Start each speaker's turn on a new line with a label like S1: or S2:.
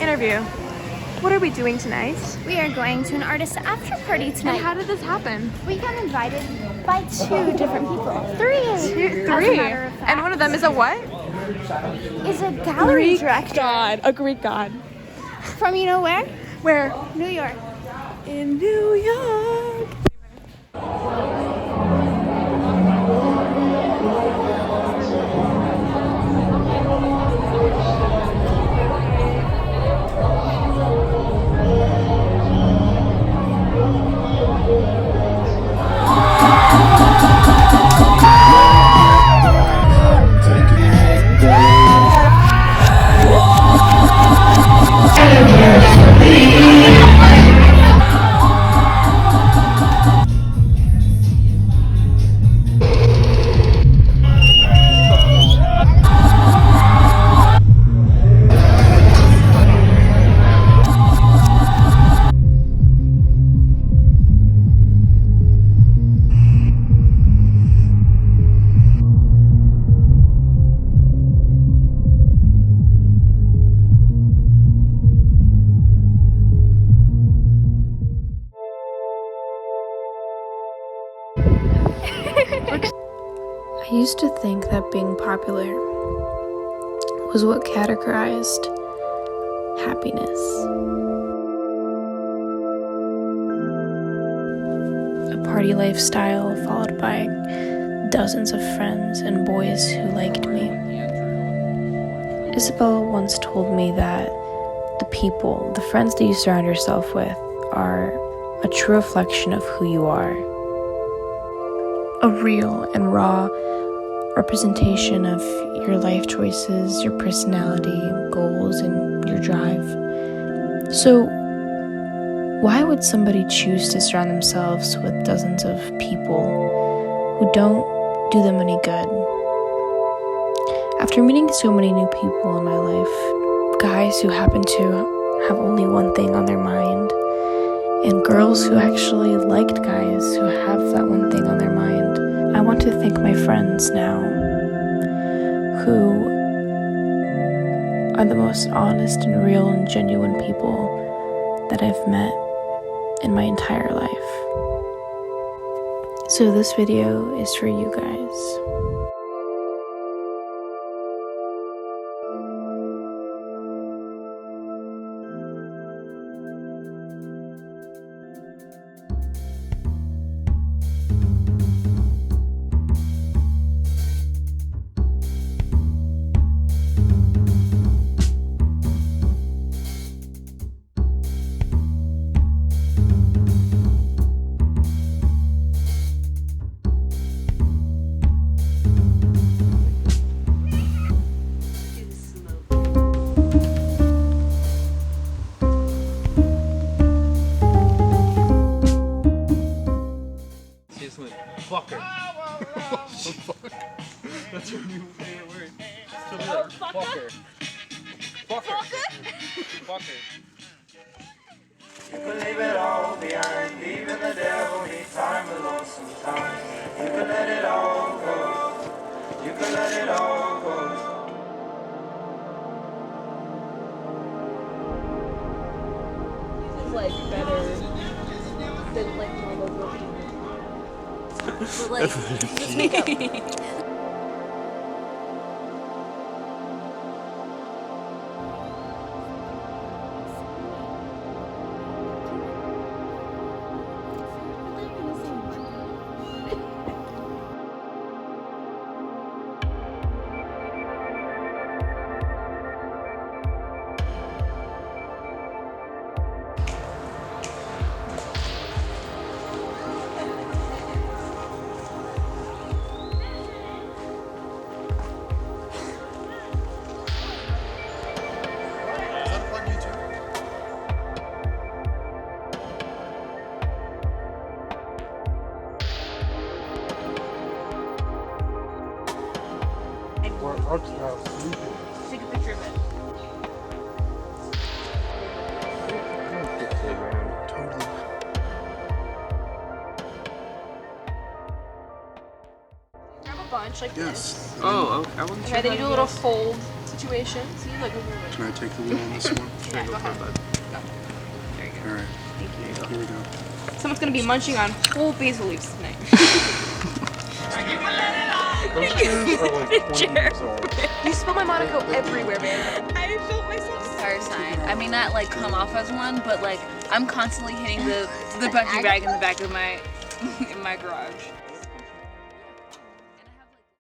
S1: Interview. What are we doing tonight?
S2: We are going to an artist after party tonight.
S1: And how did this happen?
S2: We got invited by 2 different people. 3.
S1: Three. And one of them is a what?
S2: Is a gallery
S1: Greek
S2: director.
S1: god. A Greek god.
S2: From you know where?
S1: Where?
S2: New York.
S1: In New York.
S3: I used to think that being popular was what categorized happiness. A party lifestyle followed by dozens of friends and boys who liked me. Isabel once told me that the friends that you surround yourself with are a true reflection of who you are. A real and raw representation of your life choices, your personality, goals, and your drive. So, why would somebody choose to surround themselves with dozens of people who don't do them any good? After meeting so many new people in my life, guys who happen to have only one thing on their mind, and girls who actually liked guys who have that one thing on their mind, I want to thank my friends now, who are the most honest and real and genuine people that I've met in my entire life. So this video is for you guys.
S4: Fucker. That's your new favorite word. Fucker. Fucker.
S5: You can leave it all behind, even the devil needs time alone sometimes. You can let it all go. You can let it all go.
S6: This is like better than like normal version. But like, just make up.
S1: Take a picture of it. Grab a bunch like this.
S4: Oh, okay. I wasn't
S1: Okay, then you do a little fold situation. See, look, look, look.
S7: Can I take the wheel on this one?
S1: Yeah, go ahead. Go. There you go.
S7: All right.
S1: Thank you.
S7: Here we go.
S1: Someone's gonna be munching on whole basil leaves tonight.
S4: Those chairs are like 20 years old.
S1: You spill my Monaco everywhere, man. I felt myself.
S6: Fire sign. I may not like come off as one, but like I'm constantly hitting the bungee bag in the back of my in my garage.